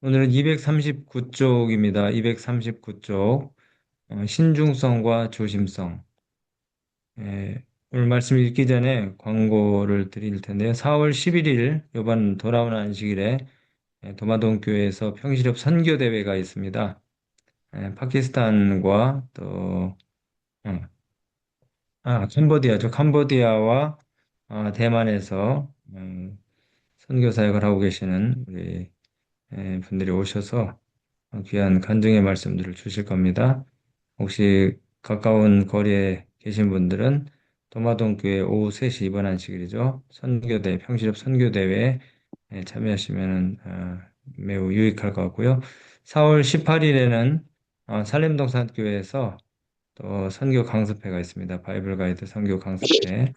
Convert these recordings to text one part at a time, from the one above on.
오늘은 239쪽입니다. 239쪽. 신중성과 조심성. 오늘 말씀 읽기 전에 광고를 드릴 텐데요. 4월 11일, 이번 돌아오는 안식일에 도마동 교회에서 평시력 선교 대회가 있습니다. 파키스탄과 또, 어, 캄보디아죠. 캄보디아와 대만에서 선교 사역을 하고 계시는 우리 분들이 오셔서 귀한 간증의 말씀들을 주실 겁니다. 혹시 가까운 거리에 계신 분들은 도마동 교회 오후 3시 이번 안식일이죠. 평시럽 선교대회에 참여하시면 매우 유익할 것 같고요. 4월 18일에는 산림동산교회에서 또 선교 강습회가 있습니다. 바이블 가이드 선교 강습회.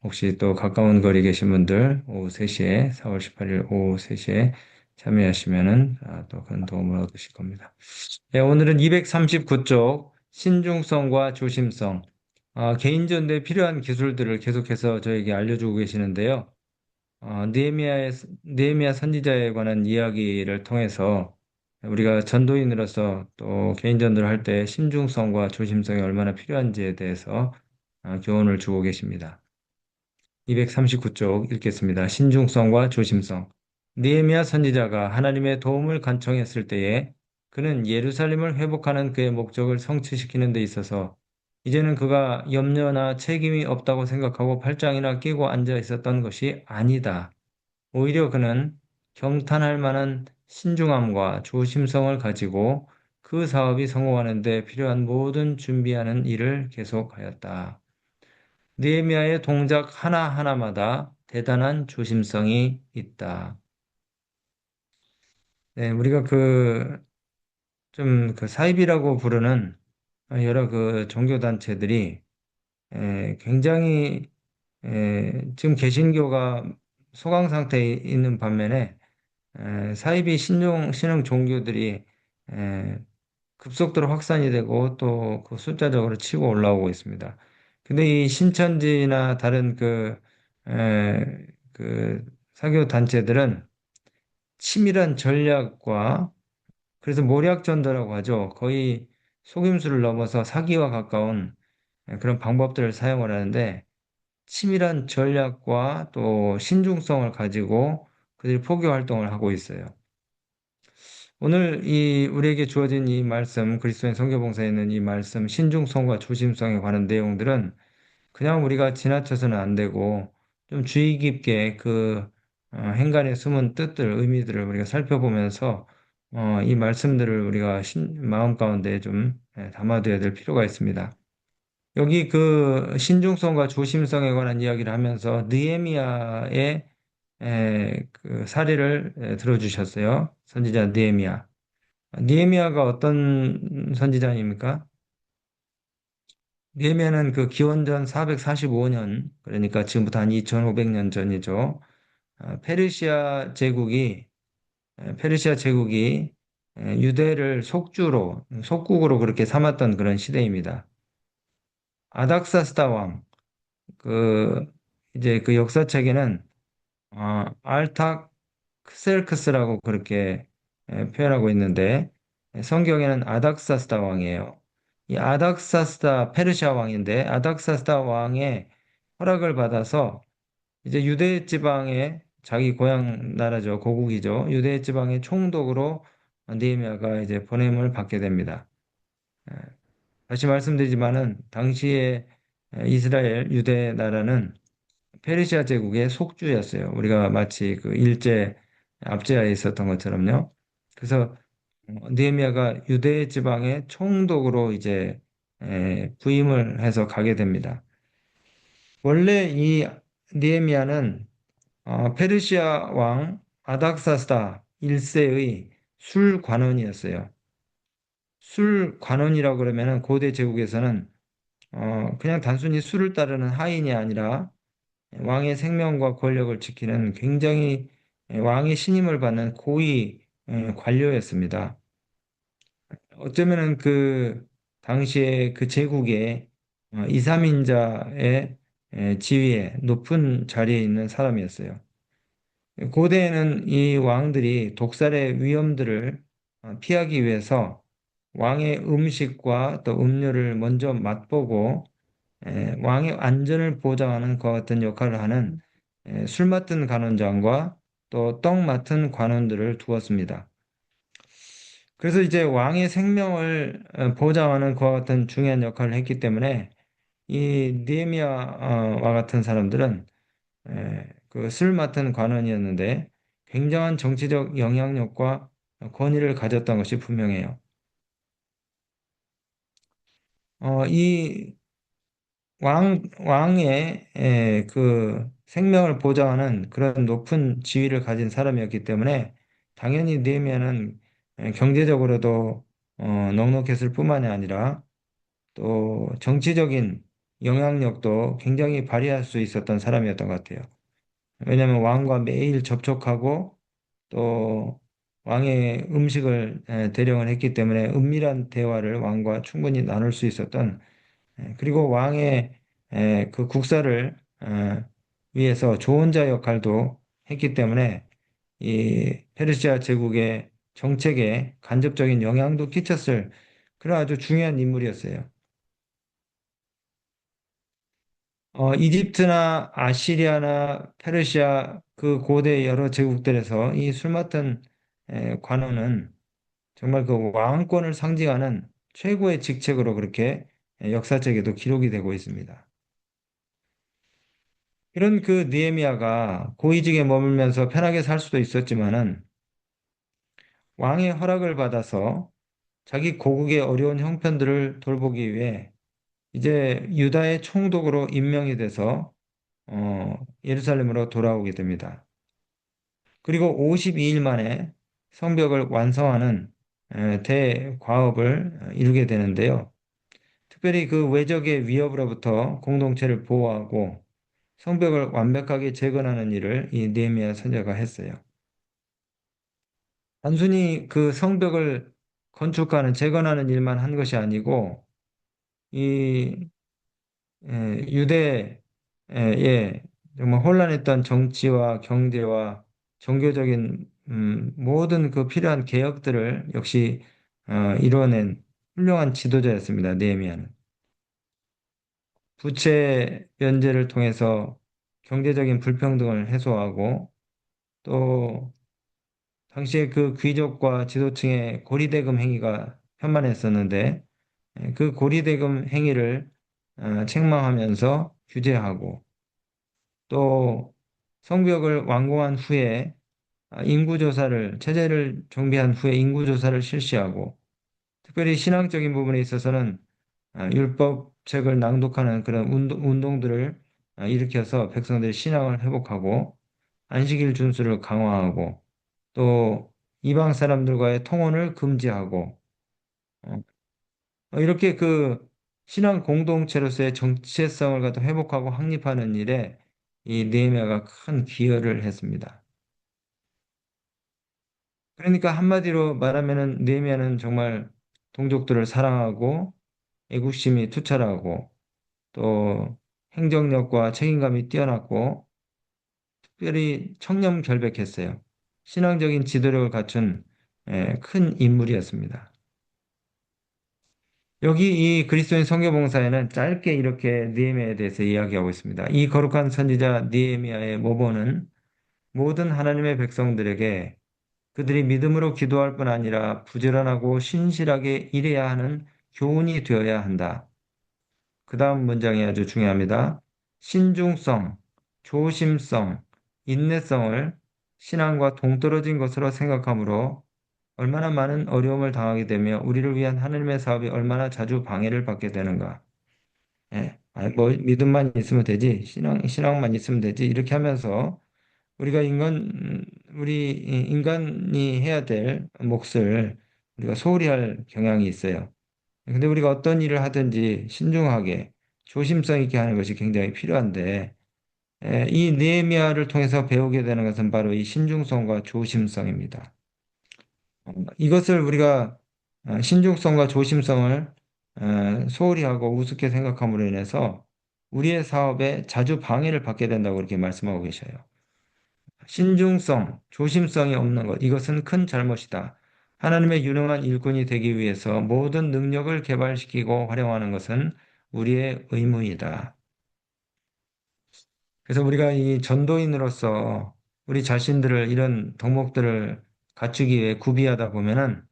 혹시 또 가까운 거리 계신 분들 오후 3시에 4월 18일 오후 3시에 참여하시면은 또 큰 도움을 얻으실 겁니다. 네, 오늘은 239쪽 신중성과 조심성. 개인 전도에 필요한 기술들을 계속해서 저에게 알려주고 계시는데요. 느헤미야 선지자에 관한 이야기를 통해서 우리가 전도인으로서 또 개인 전도를 할 때 신중성과 조심성이 얼마나 필요한지에 대해서 교훈을 주고 계십니다. 239쪽 읽겠습니다. 신중성과 조심성. 느헤미야 선지자가 하나님의 도움을 간청했을 때에 그는 예루살렘을 회복하는 그의 목적을 성취시키는 데 있어서 이제는 그가 염려나 책임이 없다고 생각하고 팔짱이나 끼고 앉아 있었던 것이 아니다. 오히려 그는 경탄할 만한 신중함과 조심성을 가지고 그 사업이 성공하는 데 필요한 모든 준비하는 일을 계속하였다. 느헤미야의 동작 하나하나마다 대단한 조심성이 있다. 네, 우리가 좀 사입이라고 부르는 여러 종교 단체들이 굉장히 지금 개신교가 소강 상태에 있는 반면에 사이비 신흥 종교들이 에, 급속도로 확산이 되고 또 그 숫자적으로 치고 올라오고 있습니다. 근데 이 신천지나 다른 그 사교 단체들은 치밀한 전략과 그래서 모략전도라고 하죠. 거의 속임수를 넘어서 사기와 가까운 그런 방법들을 사용을 하는데 치밀한 전략과 또 신중성을 가지고 그들이 포교 활동을 하고 있어요. 오늘 우리에게 주어진 이 말씀, 그리스도인 성교봉사에 있는 이 말씀, 신중성과 조심성에 관한 내용들은 그냥 우리가 지나쳐서는 안 되고 좀 주의 깊게 행간에 숨은 뜻들, 의미들을 우리가 살펴보면서 이 말씀들을 우리가 마음 가운데 좀 담아둬야 될 필요가 있습니다. 여기 신중성과 조심성에 관한 이야기를 하면서 느헤미야의 그 사례를 들어주셨어요. 선지자 느헤미야. 니에미아가 어떤 선지자입니까? 니에미아는 기원전 445년, 그러니까 지금부터 한 2500년 전이죠. 페르시아 제국이 유대를 속국으로 그렇게 삼았던 그런 시대입니다. 아닥사스다 왕, 그, 이제 그 역사책에는 알탁셀크스라고 그렇게 표현하고 있는데 성경에는 아닥사스다 왕이에요. 이 아닥사스다 페르시아 왕인데 아닥사스다 왕의 허락을 받아서 이제 유대 지방의 자기 고향 나라죠. 고국이죠. 유대 지방의 총독으로 느헤미야가 이제 보냄을 받게 됩니다. 예, 다시 말씀드리지만은 당시에 이스라엘 유대 나라는 페르시아 제국의 속주였어요. 우리가 마치 일제 압제하에 있었던 것처럼요. 그래서 느헤미야가 유대 지방의 총독으로 이제 부임을 해서 가게 됩니다. 원래 이 느헤미야는 페르시아 왕 아닥사스다 1세의 술관원이었어요. 술관원이라고 그러면은 고대 제국에서는 그냥 단순히 술을 따르는 하인이 아니라 왕의 생명과 권력을 지키는 굉장히 왕의 신임을 받는 고위 관료였습니다. 어쩌면은 당시에 그 제국의 이삼인자의 지위에 높은 자리에 있는 사람이었어요. 고대에는 이 왕들이 독살의 위험들을 피하기 위해서 왕의 음식과 또 음료를 먼저 맛보고 왕의 안전을 보장하는 것 같은 역할을 하는 술 맡은 관원장과 또 떡 맡은 관원들을 두었습니다. 그래서 이제 왕의 생명을 보장하는 그와 같은 중요한 역할을 했기 때문에 이 느헤미야와 같은 사람들은 그 술 맡은 관원이었는데 굉장한 정치적 영향력과 권위를 가졌던 것이 분명해요. 이 왕의 그 생명을 보장하는 그런 높은 지위를 가진 사람이었기 때문에 당연히 느헤미야는 경제적으로도 넉넉했을 뿐만이 아니라 또 정치적인 영향력도 굉장히 발휘할 수 있었던 사람이었던 것 같아요. 왜냐하면 왕과 매일 접촉하고 또 왕의 음식을 대령을 했기 때문에 은밀한 대화를 왕과 충분히 나눌 수 있었던 그리고 왕의 그 국사를 위해서 조언자 역할도 했기 때문에 이 페르시아 제국의 정책에 간접적인 영향도 끼쳤을 그런 아주 중요한 인물이었어요. 이집트나 아시리아나 페르시아 그 고대 여러 제국들에서 이 술 맡은 관원은 정말 그 왕권을 상징하는 최고의 직책으로 그렇게 역사책에도 기록이 되고 있습니다. 이런 그 느헤미야가 고위직에 머물면서 편하게 살 수도 있었지만은 왕의 허락을 받아서 자기 고국의 어려운 형편들을 돌보기 위해 이제 유다의 총독으로 임명이 돼서 예루살렘으로 돌아오게 됩니다. 그리고 52일 만에 성벽을 완성하는 대과업을 이루게 되는데요. 특별히 그 외적의 위협으로부터 공동체를 보호하고 성벽을 완벽하게 재건하는 일을 이 느헤미야 선지자가 했어요. 단순히 그 성벽을 건축하는 재건하는 일만 한 것이 아니고 이 유대의 정말 혼란했던 정치와 경제와 종교적인 모든 그 필요한 개혁들을 역시 이뤄낸 훌륭한 지도자였습니다. 느헤미야는 부채 면제를 통해서 경제적인 불평등을 해소하고 또 당시에 그 귀족과 지도층의 고리대금 행위가 현만했었는데 그 고리대금 행위를 책망하면서 규제하고 또 성벽을 완공한 후에 체제를 정비한 후에 인구조사를 실시하고 특별히 신앙적인 부분에 있어서는 율법책을 낭독하는 그런 운동들을 일으켜서 백성들의 신앙을 회복하고 안식일 준수를 강화하고 또 이방 사람들과의 통혼을 금지하고 어, 이렇게 그 신앙 공동체로서의 정체성을 갖다 회복하고 확립하는 일에 이 느헤미야가 큰 기여를 했습니다. 그러니까 한마디로 말하면은 느헤미야는 정말 동족들을 사랑하고 애국심이 투철하고 또 행정력과 책임감이 뛰어났고 특별히 청렴결백했어요. 신앙적인 지도력을 갖춘 큰 인물이었습니다. 여기 이 그리스도인 선교봉사에는 짧게 이렇게 느헤미야에 대해서 이야기하고 있습니다. 이 거룩한 선지자 느헤미야의 모본은 모든 하나님의 백성들에게 그들이 믿음으로 기도할 뿐 아니라 부지런하고 신실하게 일해야 하는 교훈이 되어야 한다. 그 다음 문장이 아주 중요합니다. 신중성, 조심성, 인내성을 신앙과 동떨어진 것으로 생각하므로 얼마나 많은 어려움을 당하게 되며 우리를 위한 하나님의 사업이 얼마나 자주 방해를 받게 되는가. 예. 뭐 믿음만 있으면 되지, 신앙만 있으면 되지 이렇게 하면서 우리가 우리 인간이 해야 될 몫을 우리가 소홀히 할 경향이 있어요. 근데 우리가 어떤 일을 하든지 신중하게 조심성 있게 하는 것이 굉장히 필요한데 이 느헤미야를 통해서 배우게 되는 것은 바로 이 신중성과 조심성입니다. 이것을 우리가 신중성과 조심성을 소홀히 하고 우습게 생각함으로 인해서 우리의 사업에 자주 방해를 받게 된다고 이렇게 말씀하고 계셔요. 신중성, 조심성이 없는 것, 이것은 큰 잘못이다. 하나님의 유능한 일꾼이 되기 위해서 모든 능력을 개발시키고 활용하는 것은 우리의 의무이다. 그래서 우리가 이 전도인으로서 우리 자신들을 이런 덕목들을 갖추기 위해 구비하다 보면은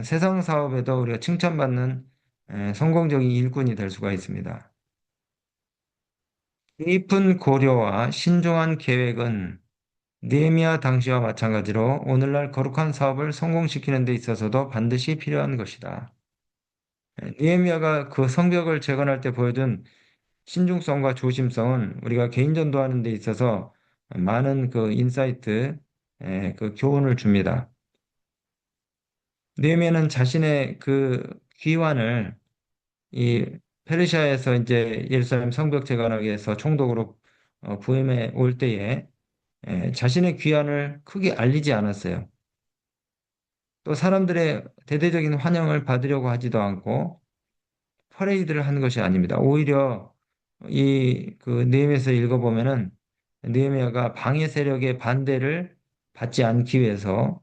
세상 사업에도 우리가 칭찬받는 성공적인 일꾼이 될 수가 있습니다. 깊은 고려와 신중한 계획은 느헤미야 당시와 마찬가지로 오늘날 거룩한 사업을 성공시키는 데 있어서도 반드시 필요한 것이다. 느헤미야가 그 성벽을 재건할 때 보여준 신중성과 조심성은 우리가 개인 전도하는 데 있어서 많은 그 인사이트, 그 교훈을 줍니다. 느헤미야는 자신의 그 귀환을 이 페르시아에서 이제 예루살렘 성벽 재건하기 위해서 총독으로 부임해 올 때에 자신의 귀환을 크게 알리지 않았어요. 또 사람들의 대대적인 환영을 받으려고 하지도 않고 퍼레이드를 하는 것이 아닙니다. 오히려 이 그 느헤미야서 읽어보면은 느헤미야가 방해 세력의 반대를 받지 않기 위해서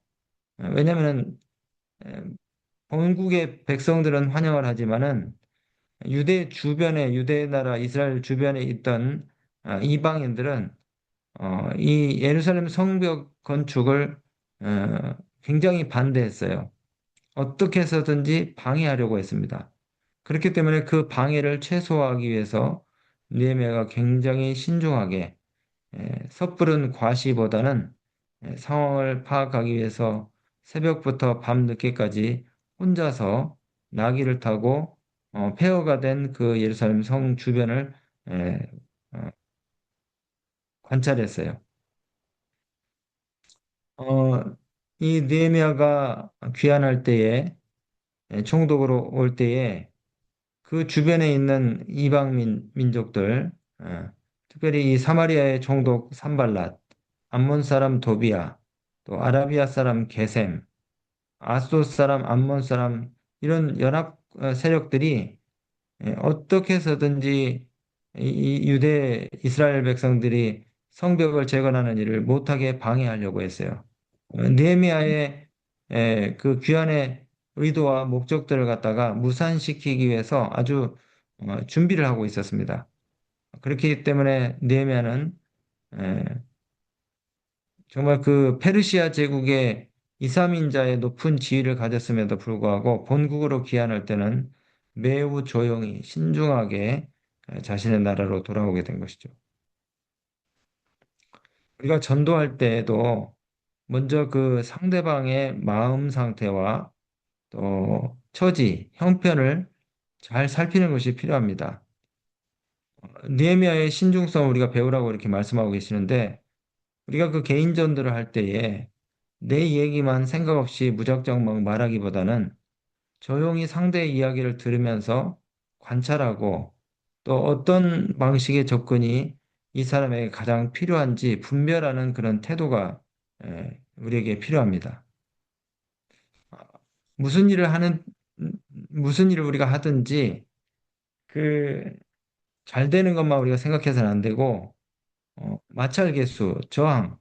왜냐하면은 본국의 백성들은 환영을 하지만은 유대 주변에 유대 나라 이스라엘 주변에 있던 이방인들은 이 예루살렘 성벽 건축을 굉장히 반대했어요. 어떻게 해서든지 방해하려고 했습니다. 그렇기 때문에 그 방해를 최소화하기 위해서 느헤미야가 굉장히 신중하게 섣부른 과시보다는 상황을 파악하기 위해서 새벽부터 밤 늦게까지 혼자서 나귀를 타고 폐허가 된 그 예루살렘 성 주변을 에, 어, 관찰했어요. 어, 이 느헤미야가 귀환할 때에 총독으로 올 때에 그 주변에 있는 이방 민족들, 특별히 이 사마리아의 총독 산발랏, 암몬 사람 도비아, 또 아라비아 사람 게셈, 아스돗 사람, 암몬 사람 이런 연합 세력들이 어떻게 해서든지 이 유대 이스라엘 백성들이 성벽을 재건하는 일을 못하게 방해하려고 했어요. 느헤미야의 그 귀환의 의도와 목적들을 갖다가 무산시키기 위해서 아주 준비를 하고 있었습니다. 그렇기 때문에 느헤미야는 에, 정말 그 페르시아 제국의 이삼인자의 높은 지위를 가졌음에도 불구하고 본국으로 귀환할 때는 매우 조용히 신중하게 자신의 나라로 돌아오게 된 것이죠. 우리가 전도할 때에도 먼저 그 상대방의 마음 상태와 또 처지, 형편을 잘 살피는 것이 필요합니다. 느헤미야의 신중성을 우리가 배우라고 이렇게 말씀하고 계시는데 우리가 그 개인 전도를 할 때에 내 얘기만 생각 없이 무작정 막 말하기보다는 조용히 상대의 이야기를 들으면서 관찰하고 또 어떤 방식의 접근이 이 사람에게 가장 필요한지 분별하는 그런 태도가 우리에게 필요합니다. 무슨 일을 하는 무슨 일을 우리가 하든지 그 잘 되는 것만 우리가 생각해서는 안 되고 마찰 개수, 저항,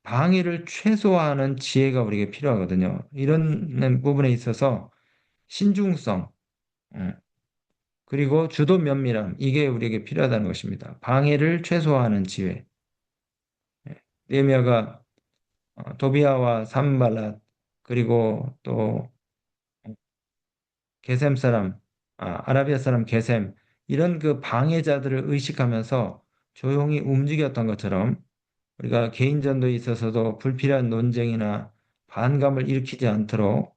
방해를 최소화하는 지혜가 우리에게 필요하거든요. 이런 부분에 있어서 신중성, 어, 그리고 주도 면밀함, 이게 우리에게 필요하다는 것입니다. 방해를 최소화하는 지혜. 느헤미야가 도비아와 산발랏 그리고 또 게셈 사람, 아라비아 사람 게셈 이런 그 방해자들을 의식하면서 조용히 움직였던 것처럼 우리가 개인 전도에 있어서도 불필요한 논쟁이나 반감을 일으키지 않도록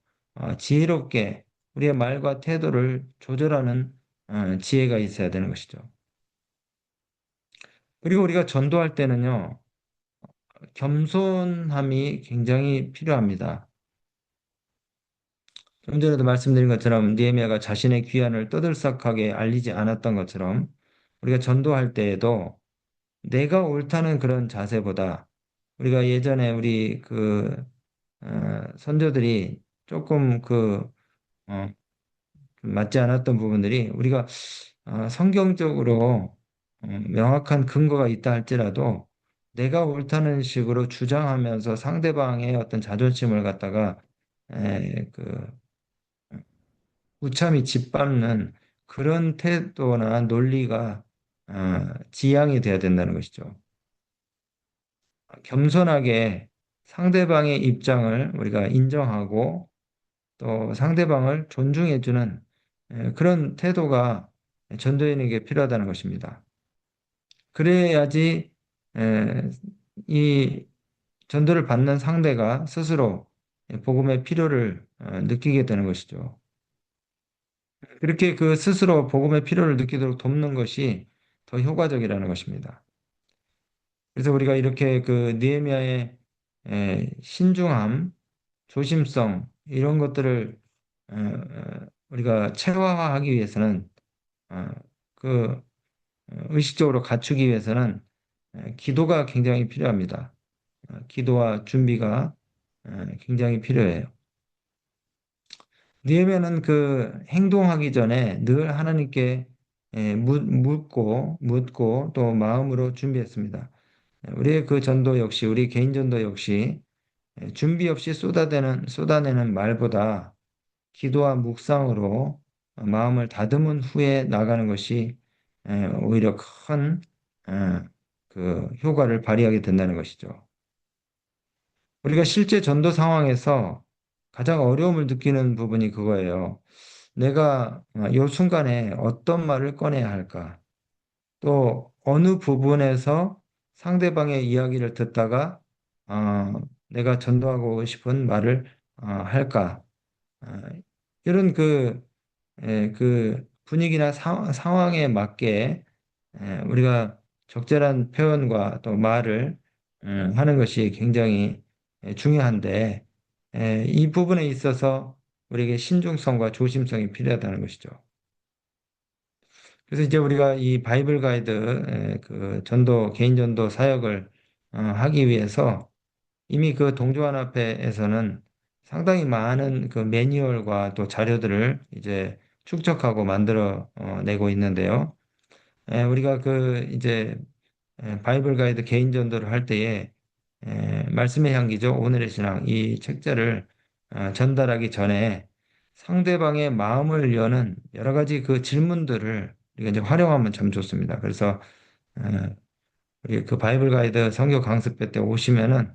지혜롭게 우리의 말과 태도를 조절하는 지혜가 있어야 되는 것이죠. 그리고 우리가 전도할 때는요, 겸손함이 굉장히 필요합니다. 좀 전에도 말씀드린 것처럼 느헤미야가 자신의 귀환을 떠들썩하게 알리지 않았던 것처럼 우리가 전도할 때에도 내가 옳다는 그런 자세보다 우리가 예전에 우리 그 선조들이 조금 어, 맞지 않았던 부분들이 우리가 성경적으로 명확한 근거가 있다 할지라도 내가 옳다는 식으로 주장하면서 상대방의 어떤 자존심을 갖다가 그 무참히 짓밟는 그런 태도나 논리가 지향이 돼야 된다는 것이죠. 겸손하게 상대방의 입장을 우리가 인정하고 또 상대방을 존중해주는 그런 태도가 전도인에게 필요하다는 것입니다. 그래야지 에, 이 전도를 받는 상대가 스스로 복음의 필요를 느끼게 되는 것이죠. 그렇게 그 스스로 복음의 필요를 느끼도록 돕는 것이 더 효과적이라는 것입니다. 그래서 우리가 이렇게 그 느헤미야의 신중함, 조심성 이런 것들을 우리가 체화하기 위해서는 어, 그 의식적으로 갖추기 위해서는 기도가 굉장히 필요합니다. 기도와 준비가 굉장히 필요해요. 느헤미야는 그 행동하기 전에 늘 하나님께 묻고 또 마음으로 준비했습니다. 우리의 그 전도 역시 우리 개인 전도 역시 준비 없이 쏟아내는 말보다 기도와 묵상으로 마음을 다듬은 후에 나가는 것이 오히려 큰 그 효과를 발휘하게 된다는 것이죠. 우리가 실제 전도 상황에서 가장 어려움을 느끼는 부분이 그거예요. 내가 이 순간에 어떤 말을 꺼내야 할까? 또 어느 부분에서 상대방의 이야기를 듣다가 어, 내가 전도하고 싶은 말을 할까? 어, 이런 그 분위기나 상황에 맞게 우리가 적절한 표현과 또 말을 하는 것이 굉장히 중요한데 이 부분에 있어서 우리에게 신중성과 조심성이 필요하다는 것이죠. 그래서 이제 우리가 이 바이블 가이드 그 전도 개인 전도 사역을 하기 위해서 이미 그 동조연합회에서는 상당히 많은 그 매뉴얼과 또 자료들을 이제 축적하고 만들어 내고 있는데요. 우리가 그 이제 바이블 가이드 개인 전도를 할 때에 말씀의 향기죠. 오늘의 신앙 이 책자를 전달하기 전에 상대방의 마음을 여는 여러 가지 그 질문들을 우리가 이제 활용하면 참 좋습니다. 그래서 우리 그 바이블 가이드 성경 강습회 때 오시면은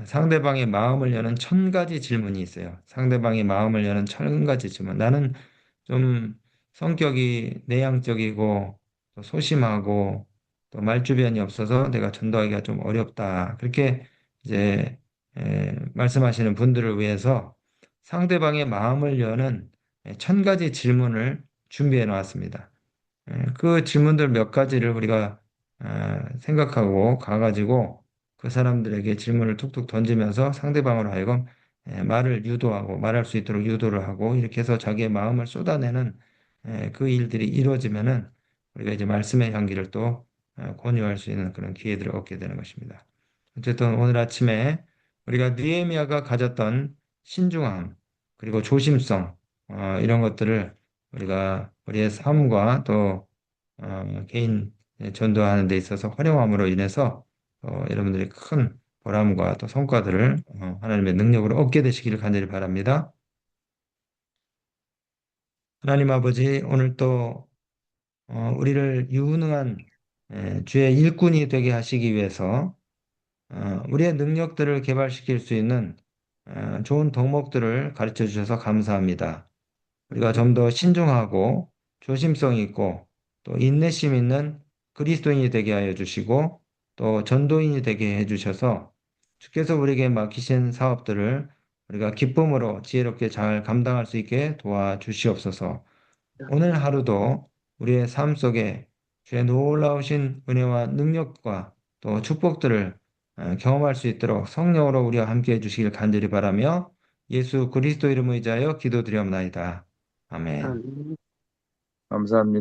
상대방의 마음을 여는 1,000가지 질문이 있어요. 상대방의 마음을 여는 1,000가지 질문. 나는 좀 성격이 내향적이고 또 소심하고 또 말주변이 없어서 내가 전도하기가 좀 어렵다. 그렇게 이제 말씀하시는 분들을 위해서 상대방의 마음을 여는 1,000가지 질문을 준비해 놓았습니다. 그 질문들 몇 가지를 우리가 생각하고 가가지고 그 사람들에게 질문을 툭툭 던지면서 상대방으로 하여금 말을 유도하고 말할 수 있도록 유도를 하고 이렇게 해서 자기의 마음을 쏟아내는 그 일들이 이루어지면은 우리가 이제 말씀의 향기를 또 권유할 수 있는 그런 기회들을 얻게 되는 것입니다. 어쨌든 오늘 아침에 우리가 느헤미야가 가졌던 신중함 그리고 조심성 이런 것들을 우리가 우리의 삶과 또 개인 전도하는 데 있어서 활용함으로 인해서 여러분들이 큰 보람과 또 성과들을 하나님의 능력으로 얻게 되시기를 간절히 바랍니다. 하나님 아버지, 오늘 또 우리를 유능한 주의 일꾼이 되게 하시기 위해서 우리의 능력들을 개발시킬 수 있는 좋은 덕목들을 가르쳐 주셔서 감사합니다. 우리가 좀 더 신중하고 조심성 있고 또 인내심 있는 그리스도인이 되게 하여 주시고 또 전도인이 되게 해 주셔서 주께서 우리에게 맡기신 사업들을 우리가 기쁨으로 지혜롭게 잘 감당할 수 있게 도와주시옵소서. 오늘 하루도 우리의 삶 속에 주의 놀라우신 은혜와 능력과 또 축복들을 경험할 수 있도록 성령으로 우리와 함께 해주시길 간절히 바라며 예수 그리스도 이름을 의지하여 기도드리옵나이다. 아멘. 감사합니다.